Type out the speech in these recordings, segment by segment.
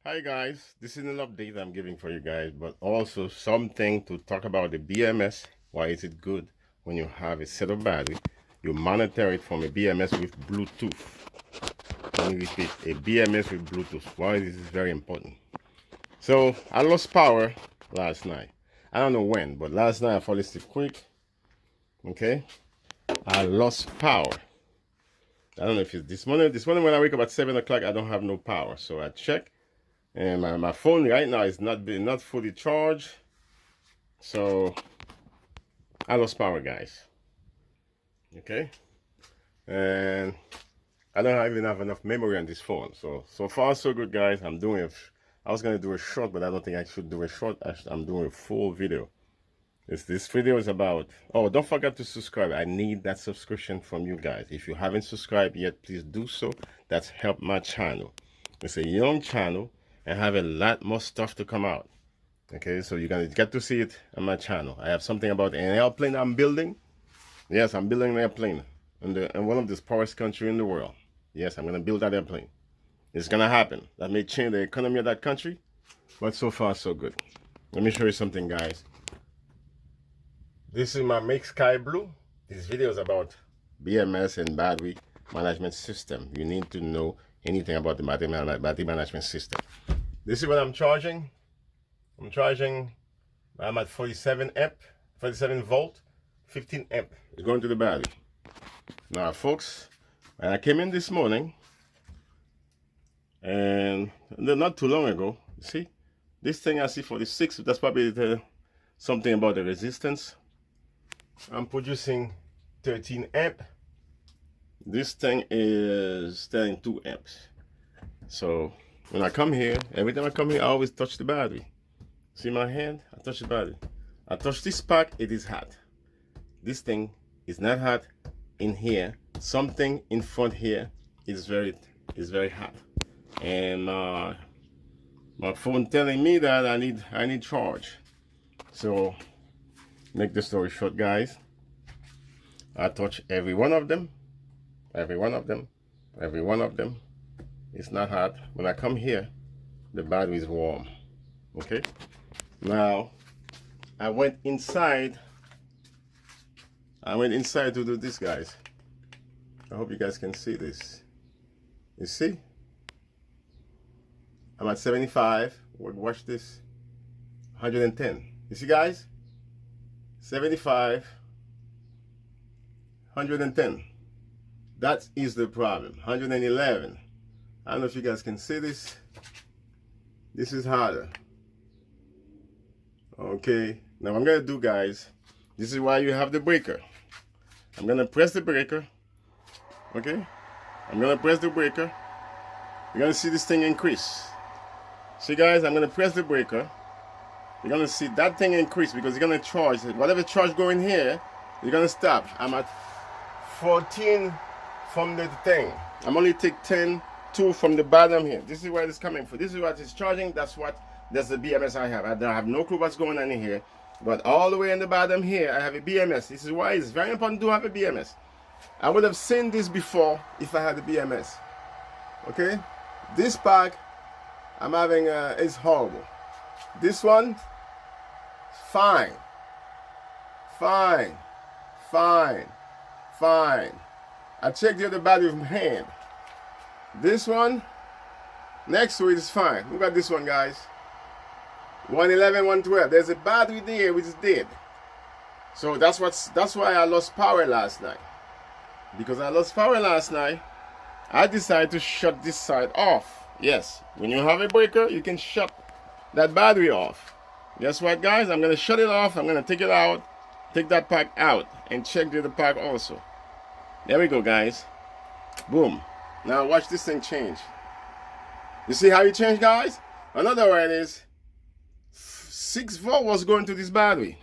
Hi guys, this is an update I'm giving for you guys, but also something to talk about the BMS. Why is it good when you have a set of battery? You monitor it from a BMS with Bluetooth. Let me repeat, a BMS with Bluetooth. Why this is very important. So I lost power last night. I don't know when, but last night I fell asleep quick. Okay, I lost power. I don't know if it's this morning. This morning when I wake up at 7 o'clock, I don't have no power. So I check. And my phone right now is not fully charged, so I lost power, guys. Okay, and I don't even have enough memory on this phone. So far so good, guys. I was gonna do a short, but I don't think I should do a short. I'm doing a full video. This video is about. Oh, don't forget to subscribe. I need that subscription from you guys. If you haven't subscribed yet, please do so. That's helped my channel. It's a young channel and have a lot more stuff to come out. Okay, so you're gonna get to see it on my channel. I have something about an airplane I'm building. Yes, I'm building an airplane in one of the poorest country in the world. Yes, I'm gonna build that airplane. It's gonna happen. That may change the economy of that country, but so far so good. Let me show you something, guys. This is my Make Sky Blue. This video is about BMS and battery management system. You need to know anything about the battery management system. This is what I'm charging. I'm at 47 volt, 15 amp. It's going to the battery. Now, folks, when I came in this morning, and not too long ago, you see, this thing I see 46, that's probably something about the resistance. I'm producing 13 amp. This thing is 2 amps. So when I come here, every time I come here, I always touch the battery. See my hand? I touch the battery. I touch this pack, it is hot. This thing is not hot in here. Something in front here is very hot. And my phone telling me that I need charge. So make the story short, guys. I touch every one of them. Every one of them. It's not hot. When I come here, the battery is warm. Okay? Now, I went inside to do this, guys. I hope you guys can see this. You see? I'm at 75. Watch this. 110. You see, guys? 75. 110. That is the problem. 111. I don't know if you guys can see this. This is harder. Okay. Now what I'm going to do, guys, this is why you have the breaker. I'm going to press the breaker. Okay. I'm going to press the breaker. You're going to see this thing increase. See, guys, I'm going to press the breaker. You're going to see that thing increase because you're going to charge. Whatever charge going here, you're going to stop. I'm at 14 from the thing. I'm only take 2 from the bottom here. This is where it's coming from. This is what it's charging. That's the BMS I have. I have no clue what's going on in here. But all the way in the bottom here, I have a BMS. This is why it's very important to have a BMS. I would have seen this before if I had a BMS. Okay? This pack I'm having is horrible. This one, fine. I checked the other battery from hand. This one, next to it is fine. Look at this one, guys. 111, 112. There's a battery there which is dead. So that's why I lost power last night. Because I lost power last night, I decided to shut this side off. Yes, when you have a breaker, you can shut that battery off. Guess what, guys? I'm going to shut it off. I'm going to take it out, take that pack out, and check the other pack also. There we go, guys. Boom. Now watch this thing change. You see how it changed, guys? Another one is 6 volt was going to this battery.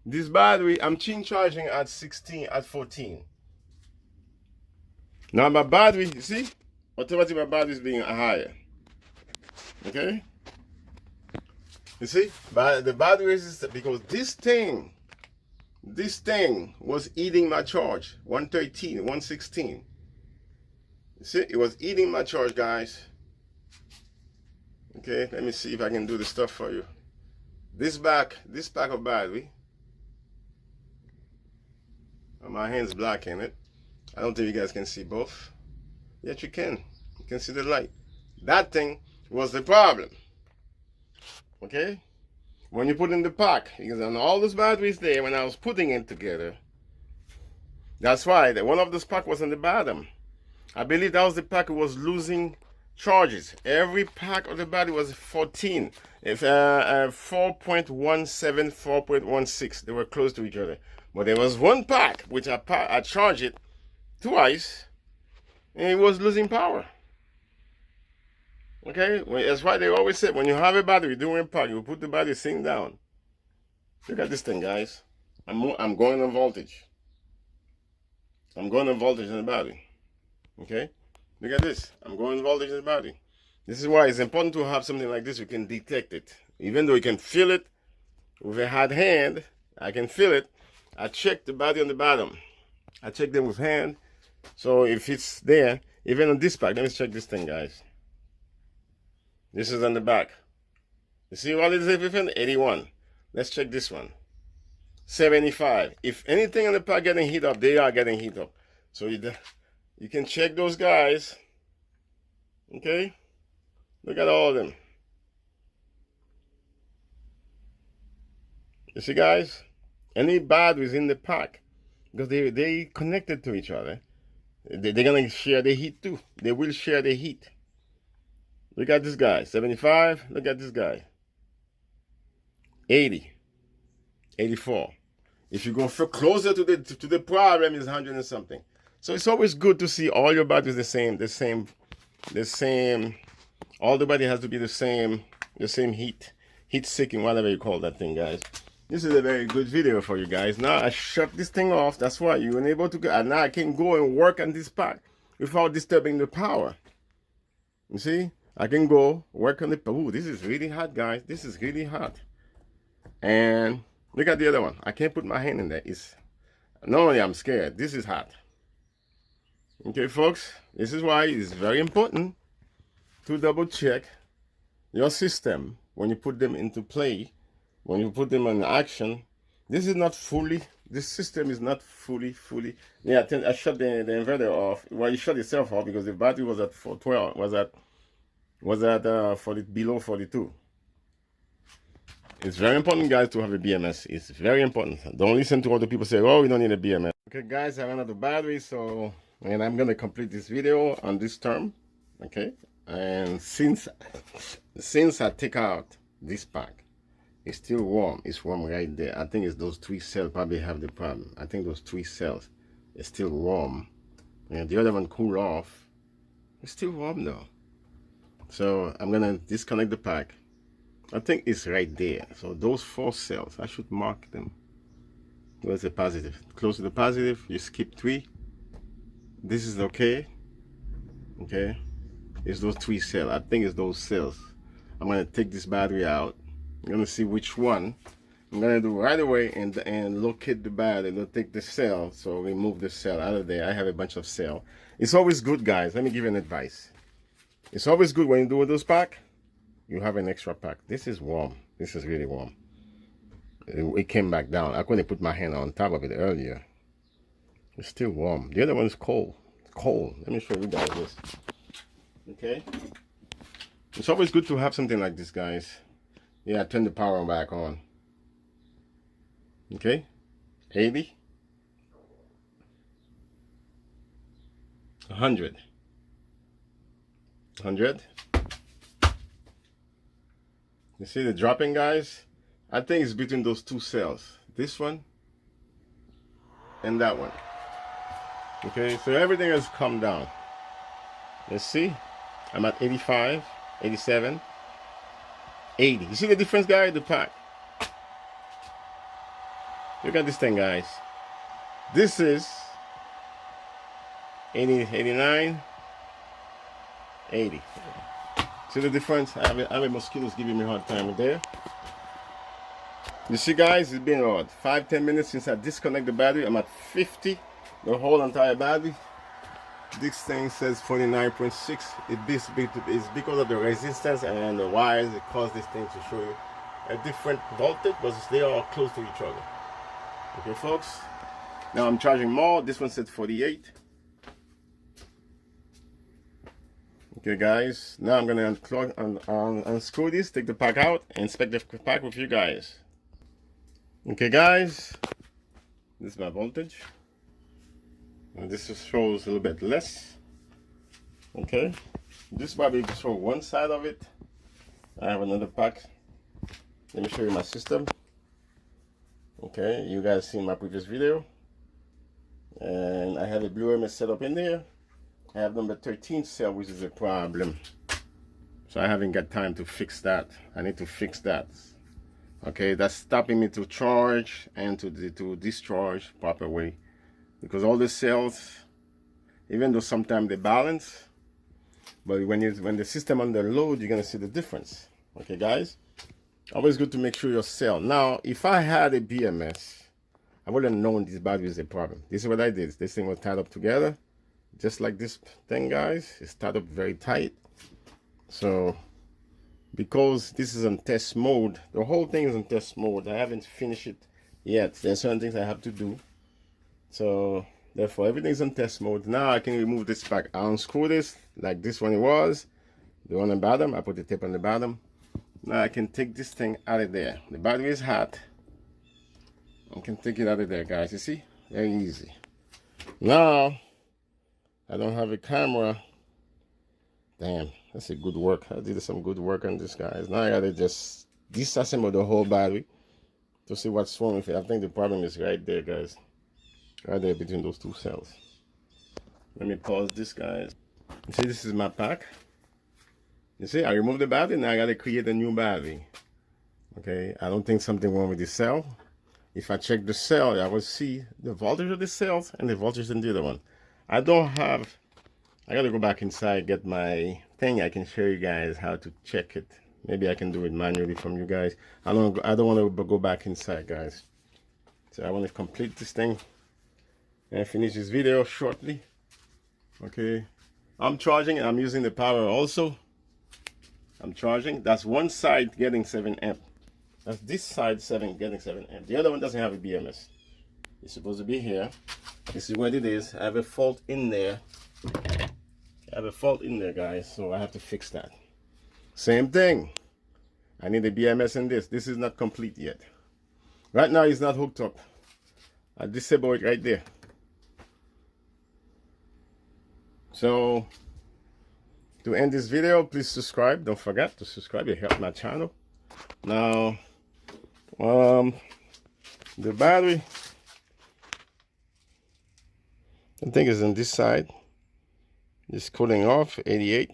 This battery, I'm charging at 16, at 14. Now my battery, you see? Automatically my battery is being higher. Okay? You see? But the battery is, because this thing was eating my charge. 113, 116. You see? It was eating my charge, guys. Okay, let me see if I can do the stuff for you. This pack of battery, my hand's blocking it. I don't think you guys can see both. Yes, you can. You can see the light. That thing was the problem. Okay? When you put in the pack, because on all those batteries there, when I was putting it together, that's why one of those pack was on the bottom. I believe that was the pack that was losing charges. Every pack of the battery was 14. It's 4.17, 4.16. They were close to each other. But there was one pack which I charged it twice, and it was losing power. Okay, that's why they always say when you have a battery doing pack, you put the battery sitting down. Look at this thing, guys. I'm going on voltage. I'm going on voltage in the battery. Okay, look at this. I'm going voltage in the battery. This is why it's important to have something like this. You can detect it, even though you can feel it with a hard hand. I can feel it. I check the battery on the bottom. I check them with hand. So if it's there, even on this pack, let me check this thing, guys. This is on the back. You see what is everything? 81. Let's check this one. 75. If anything on the pack getting heat up, they are getting heat up. So you can check those guys. Okay? Look at all of them. You see, guys? Any batteries in the pack, because they connected to each other, they're going to share the heat too. They will share the heat. Look at this guy, 75. Look at this guy, 80, 84. If you go closer to the problem, it's 100 and something. So it's always good to see all your batteries the same. All the battery has to be the same heat seeking, whatever you call that thing, guys. This is a very good video for you guys. Now I shut this thing off. That's why you're unable to go. And now I can go and work on this pack without disturbing the power. You see? I can go work on the... Ooh, this is really hot, guys. This is really hot. And look at the other one. I can't put my hand in there. Normally I'm scared. This is hot. Okay, folks. This is why it's very important to double check your system when you put them into play. When you put them in action, this system is not fully. Yeah, I shut the inverter off. Well, it shut itself off because the battery was at 412, was at below 42. It's very important, guys, to have a BMS. It's very important. Don't listen to other people say, oh, we don't need a BMS. Okay, guys, I ran out of battery, and I'm going to complete this video on this term. Okay, and since I take out this pack, it's still warm. It's warm right there. I think it's those 3 cells probably have the problem. I think those 3 cells is still warm. And the other one cool off. It's still warm though. So I'm gonna disconnect the pack. I think it's right there. So those 4 cells, I should mark them. Where's the positive? Close to the positive, you skip 3. This is okay. Okay. It's those 3 cells. I think it's those cells. I'm gonna take this battery out. I'm gonna see which one. I'm gonna do right away and locate the battery. Don't take the cell, so remove the cell out of there. I have a bunch of cell. It's always good, guys. Let me give you an advice. It's always good when you do those pack, you have an extra pack. This is warm. This is really warm. It came back down. I couldn't put my hand on top of it earlier. It's still warm. The other one is cold. It's cold. Let me show you guys this. Okay. It's always good to have something like this, guys. Yeah, turn the power back on. Okay, 80, 100, 100. You see the dropping, guys? I think it's between those 2 cells. This one and that one. Okay, so everything has come down. Let's see. I'm at 85, 87. 80. You see the difference, guys? The pack. Look at this thing, guys. This is 80, 89, 80. See the difference? I have a mosquitoes giving me a hard time there. You see, guys, it's been about 5-10 minutes since I disconnect the battery. I'm at 50, the whole entire battery. This thing says 49.6. It's because of the resistance and the wires. It caused this thing to show you a different voltage, but they are close to each other. Okay, folks. Now I'm charging more. This one said 48. Okay, guys. Now I'm gonna unscrew this, take the pack out, and inspect the pack with you guys. Okay, guys. This is my voltage. And this just shows a little bit less. Okay, this probably show one side of it. I have another pack. Let me show you my system. Okay, you guys seen my previous video, and I have a blue MS set up in there. I have number 13 cell, which is a problem, so I haven't got time to fix that. I need to fix that. Okay, that's stopping me to charge and to discharge proper way. Because all the cells, even though sometimes they balance, but when the system under load, you're gonna see the difference. Okay, guys, always good to make sure your cell. Now, if I had a BMS, I would have known this battery is a problem. This is what I did. This thing was tied up together, just like this thing, guys. It's tied up very tight. So, because this is in test mode, the whole thing is in test mode. I haven't finished it yet. There's certain things I have to do. So therefore everything's on test mode. Now I can remove this pack. I unscrew this like this one it was. The one on the bottom, I put the tape on the bottom. Now I can take this thing out of there. The battery is hot. I can take it out of there, guys. You see? Very easy. Now I don't have a camera. Damn, that's a good work. I did some good work on this, guys. Now I gotta just disassemble the whole battery to see what's wrong with it. I think the problem is right there, guys. Right there between those two cells. Let me pause this, guys. You see, this is my pack. You see, I removed the battery. Now I gotta create a new battery. Okay, I don't think something wrong with the cell. If I check the cell, I will see the voltage of the cells and the voltage in the other one. I gotta go back inside, get my thing. I can show you guys how to check it. Maybe I can do it manually from you guys. I don't want to go back inside, guys. So I want to complete this thing and finish this video shortly. Okay, I'm charging and I'm using the power also. I'm charging. That's one side getting 7 amp. That's this side getting 7 amp. The other one doesn't have a BMS. It's supposed to be here. This is what it is. I have a fault in there. Guys, so I have to fix that. Same thing. I need a BMS in this. This is not complete yet. Right now it's not hooked up. I disable it right there. So to end this video, please subscribe. Don't forget to subscribe. It helps my channel. Now the battery, I think is on this side. It's cooling off. 88,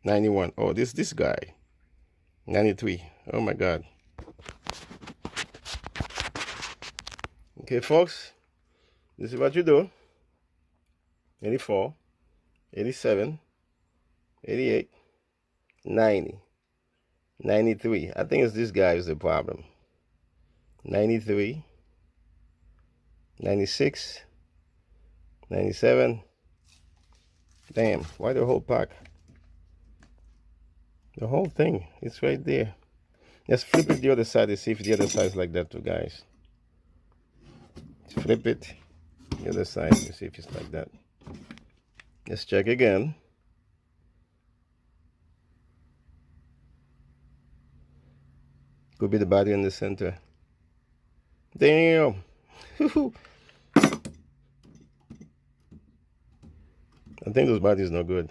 91. Oh, this guy, 93. Oh my god. Okay, folks, this is what you do. 84, 87, 88, 90, 93. I think it's this guy is the problem. 93, 96, 97. Damn, why the whole pack? The whole thing, it's right there. Let's flip it the other side to see if the other side is like that too, guys. Let's flip it the other side to see if it's like that. Let's check again. Could be the body in the center. Damn. I think those bodies no good.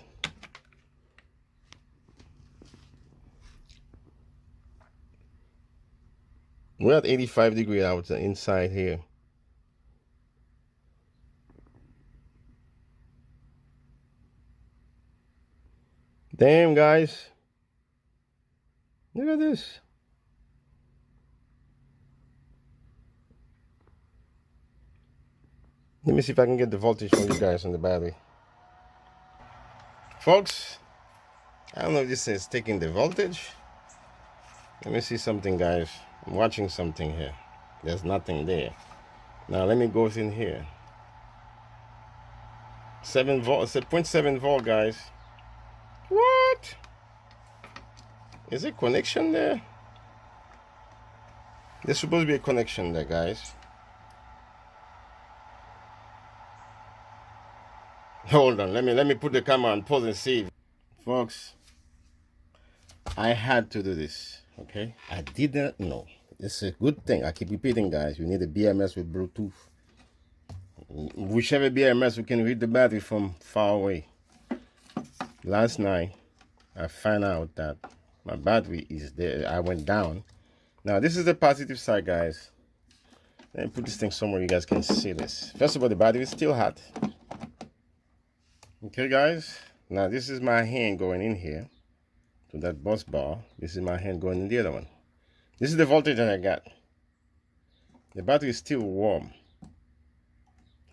We're at 85 degrees out inside here. Damn, guys. Look at this. Let me see if I can get the voltage from you guys on the battery. Folks, I don't know if this is taking the voltage. Let me see something, guys. I'm watching something here. There's nothing there. Now let me go in here. 7 volt. It's a 0.7 volt, guys. What? Is it connection there? There's supposed to be a connection there, guys. Hold on, let me put the camera on pause and see. Folks, I had to do this, okay? I didn't know. It's a good thing. I keep repeating, guys. You need a BMS with Bluetooth. Whichever BMS, we can read the battery from far away. Last night, I found out that my battery is there. I went down. Now, this is the positive side, guys. Let me put this thing somewhere you guys can see this. First of all, the battery is still hot. Okay, guys. Now, this is my hand going in here to that bus bar. This is my hand going in the other one. This is the voltage that I got. The battery is still warm.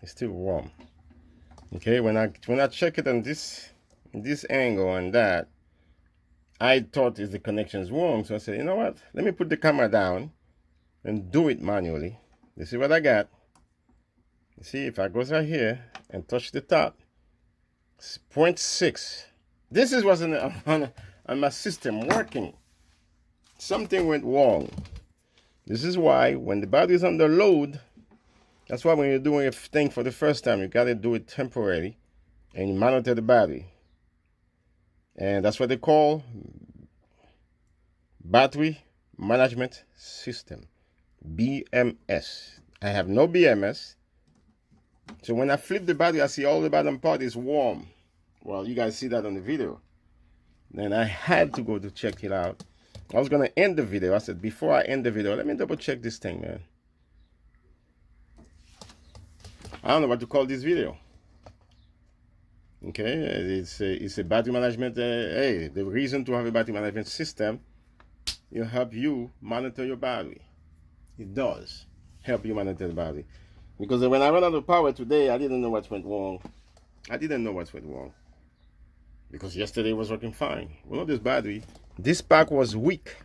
It's still warm. Okay, when I check it on this angle and that, I thought the connection is wrong. So I said, you know what? Let me put the camera down and do it manually. This is what I got. You see, if I go right here and touch the top, it's 0.6. This is what's on my system working. Something went wrong. This is why when the battery is under load, that's why when you're doing a thing for the first time, you got to do it temporarily and you monitor the battery. And that's what they call battery management system, BMS. I have no BMS. So when I flip the battery, I see all the bottom part is warm. Well, you guys see that on the video. Then I had to go to check it out. I was going to end the video. I said, before I end the video, let me double check this thing, man. I don't know what to call this video. Okay, it's a battery management. Hey, the reason to have a battery management system, it help you monitor your battery. It does help you monitor the battery. Because when I ran out of power today, I didn't know what went wrong. Because yesterday was working fine. Well, this battery, this pack was weak.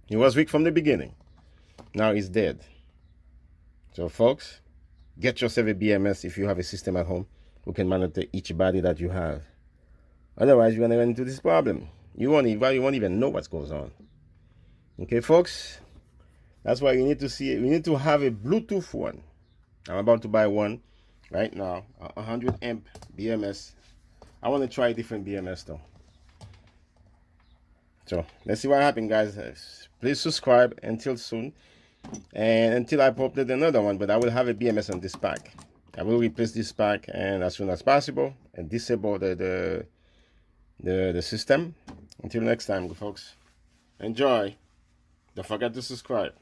It was weak from the beginning. Now it's dead. So folks, get yourself a BMS if you have a system at home who can monitor each battery that you have. Otherwise, you're going to run into this problem. You won't even know what goes on. Okay, folks? That's why you need to see it. You need to have a Bluetooth one. I'm about to buy one right now, a 100 amp BMS. I want to try a different BMS though. So let's see what happens, guys. Please subscribe until soon, and until I upload another one. But I will have a BMS on this pack. I will replace this pack and as soon as possible and disable the system. Until next time, folks. Enjoy. Don't forget to subscribe.